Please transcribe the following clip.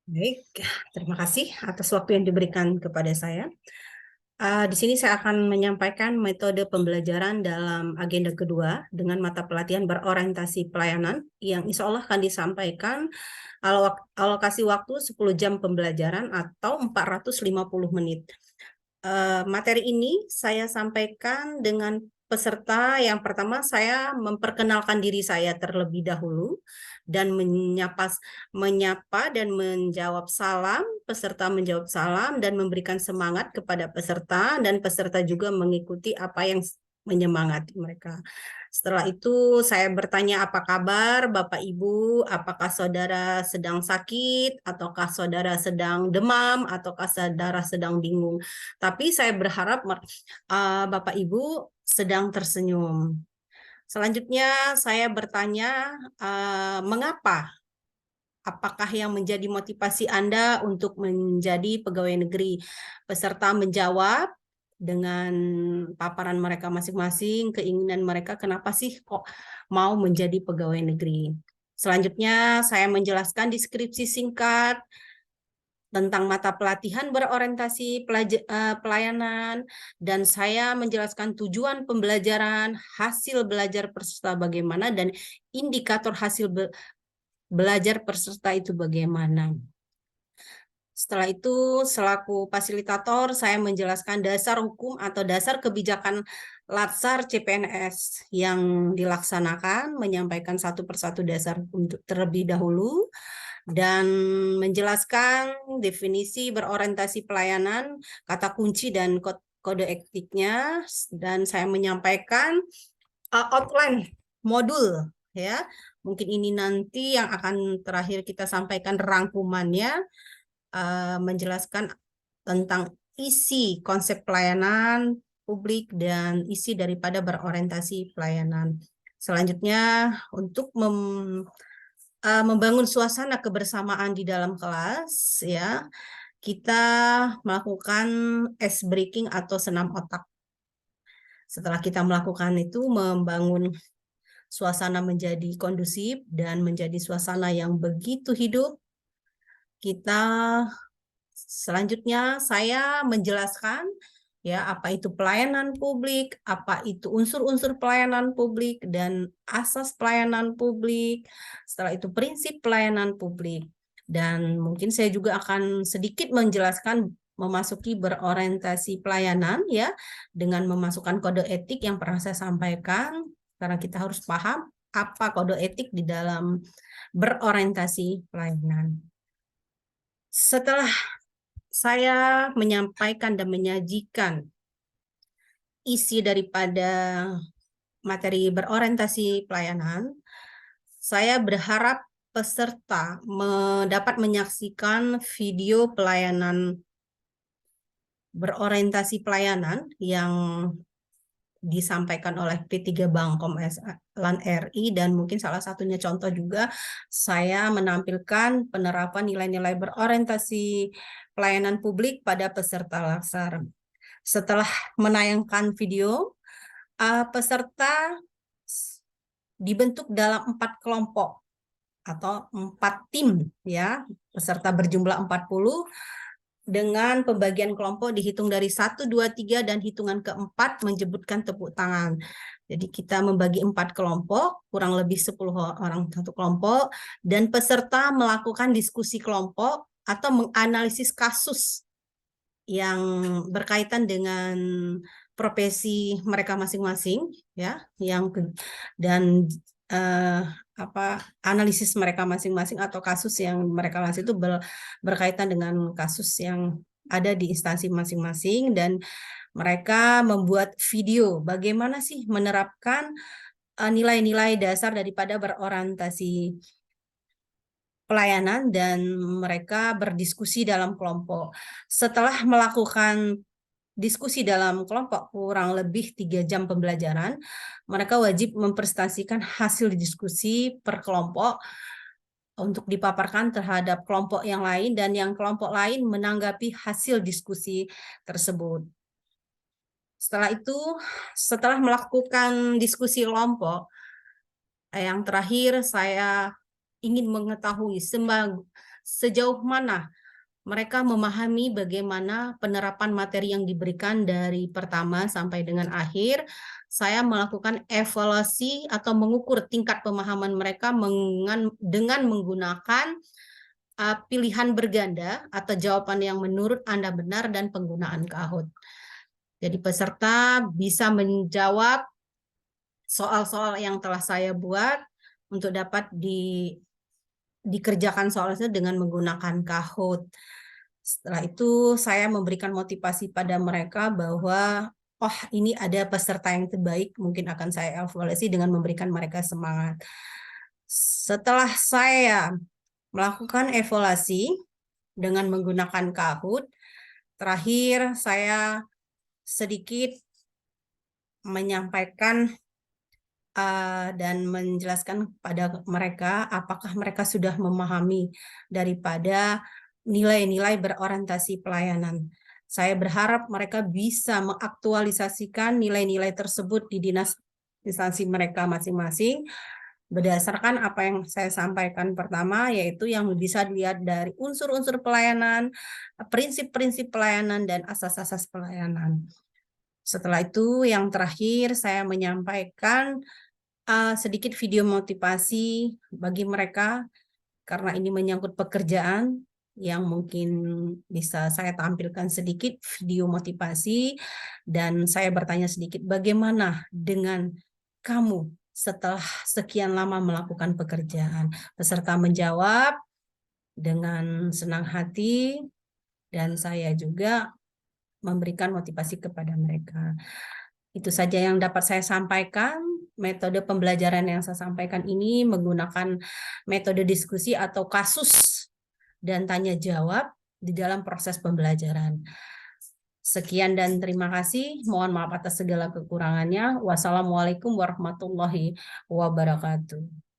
Baik, terima kasih atas waktu yang diberikan kepada saya. Di sini saya akan menyampaikan metode pembelajaran dalam agenda kedua dengan mata pelatihan berorientasi pelayanan yang insya Allah akan disampaikan alokasi waktu 10 jam pembelajaran atau 450 menit. Materi ini saya sampaikan dengan peserta. Yang pertama, saya memperkenalkan diri saya terlebih dahulu dan menyapa dan menjawab salam. Peserta menjawab salam dan memberikan semangat kepada peserta, dan peserta juga mengikuti apa yang menyemangati mereka. Setelah itu saya bertanya, apa kabar Bapak Ibu? Apakah saudara sedang sakit, ataukah saudara sedang demam, ataukah saudara sedang bingung? Tapi saya berharap Bapak Ibu sedang tersenyum. Selanjutnya saya bertanya, mengapa? Apakah yang menjadi motivasi Anda untuk menjadi pegawai negeri? Peserta menjawab dengan paparan mereka masing-masing, keinginan mereka, kenapa sih kok mau menjadi pegawai negeri. Selanjutnya saya menjelaskan deskripsi singkat tentang mata pelatihan berorientasi pelayanan, dan saya menjelaskan tujuan pembelajaran, hasil belajar peserta bagaimana, dan indikator hasil belajar peserta itu bagaimana. Setelah itu, selaku fasilitator, saya menjelaskan dasar hukum atau dasar kebijakan Latsar CPNS yang dilaksanakan, menyampaikan satu persatu dasar untuk terlebih dahulu, dan menjelaskan definisi berorientasi pelayanan, kata kunci dan kode etiknya, dan saya menyampaikan outline modul, ya. Mungkin ini nanti yang akan terakhir kita sampaikan rangkumannya, menjelaskan tentang isi konsep pelayanan publik dan isi daripada berorientasi pelayanan. Selanjutnya, untuk membangun suasana kebersamaan di dalam kelas, ya, kita melakukan ice breaking atau senam otak. Setelah kita melakukan itu, membangun suasana menjadi kondusif dan menjadi suasana yang begitu hidup, kita selanjutnya saya menjelaskan ya apa itu pelayanan publik, apa itu unsur-unsur pelayanan publik dan asas pelayanan publik. Setelah itu prinsip pelayanan publik. Dan mungkin saya juga akan sedikit menjelaskan memasuki berorientasi pelayanan ya, dengan memasukkan kode etik yang pernah saya sampaikan, karena kita harus paham apa kode etik di dalam berorientasi pelayanan. Setelah saya menyampaikan dan menyajikan isi daripada materi berorientasi pelayanan, saya berharap peserta dapat menyaksikan video pelayanan berorientasi pelayanan yang disampaikan oleh P3 Bangkom LAN RI, dan mungkin salah satunya contoh juga saya menampilkan penerapan nilai-nilai berorientasi pelayanan publik pada peserta Latsar. Setelah menayangkan video, peserta dibentuk dalam 4 kelompok atau 4 tim ya. Peserta berjumlah 40 dengan pembagian kelompok dihitung dari 1, 2, 3 dan hitungan keempat menyebutkan tepuk tangan. Jadi kita membagi 4 kelompok, kurang lebih 10 orang satu kelompok, dan peserta melakukan diskusi kelompok atau menganalisis kasus yang berkaitan dengan profesi mereka masing-masing ya, dan analisis mereka masing-masing atau kasus yang mereka lakukan itu berkaitan dengan kasus yang ada di instansi masing-masing, dan mereka membuat video bagaimana sih menerapkan nilai-nilai dasar daripada berorientasi pelayanan, dan mereka berdiskusi dalam kelompok. Setelah melakukan diskusi dalam kelompok kurang lebih 3 jam pembelajaran, mereka wajib mempresentasikan hasil diskusi per kelompok untuk dipaparkan terhadap kelompok yang lain, dan yang kelompok lain menanggapi hasil diskusi tersebut. Setelah itu, setelah melakukan diskusi kelompok, yang terakhir saya ingin mengetahui sejauh mana mereka memahami bagaimana penerapan materi yang diberikan dari pertama sampai dengan akhir. Saya melakukan evaluasi atau mengukur tingkat pemahaman mereka dengan menggunakan pilihan berganda atau jawaban yang menurut Anda benar dan penggunaan Kahoot. Jadi peserta bisa menjawab soal-soal yang telah saya buat untuk dapat dikerjakan soalnya dengan menggunakan Kahoot. Setelah itu saya memberikan motivasi pada mereka bahwa oh ini ada peserta yang terbaik, mungkin akan saya evaluasi dengan memberikan mereka semangat. Setelah saya melakukan evaluasi dengan menggunakan Kahoot, terakhir saya sedikit menyampaikan dan menjelaskan pada mereka apakah mereka sudah memahami daripada nilai-nilai berorientasi pelayanan. Saya berharap mereka bisa mengaktualisasikan nilai-nilai tersebut di dinas instansi mereka masing-masing berdasarkan apa yang saya sampaikan pertama, yaitu yang bisa dilihat dari unsur-unsur pelayanan, prinsip-prinsip pelayanan, dan asas-asas pelayanan. Setelah itu, yang terakhir saya menyampaikan sedikit video motivasi bagi mereka karena ini menyangkut pekerjaan yang mungkin bisa saya tampilkan sedikit video motivasi dan saya bertanya sedikit bagaimana dengan kamu setelah sekian lama melakukan pekerjaan. Peserta menjawab dengan senang hati dan saya juga memberikan motivasi kepada mereka. Itu saja yang dapat saya sampaikan. Metode pembelajaran yang saya sampaikan ini menggunakan metode diskusi atau kasus dan tanya jawab di dalam proses pembelajaran. Sekian dan terima kasih. Mohon maaf atas segala kekurangannya. Wassalamualaikum warahmatullahi wabarakatuh.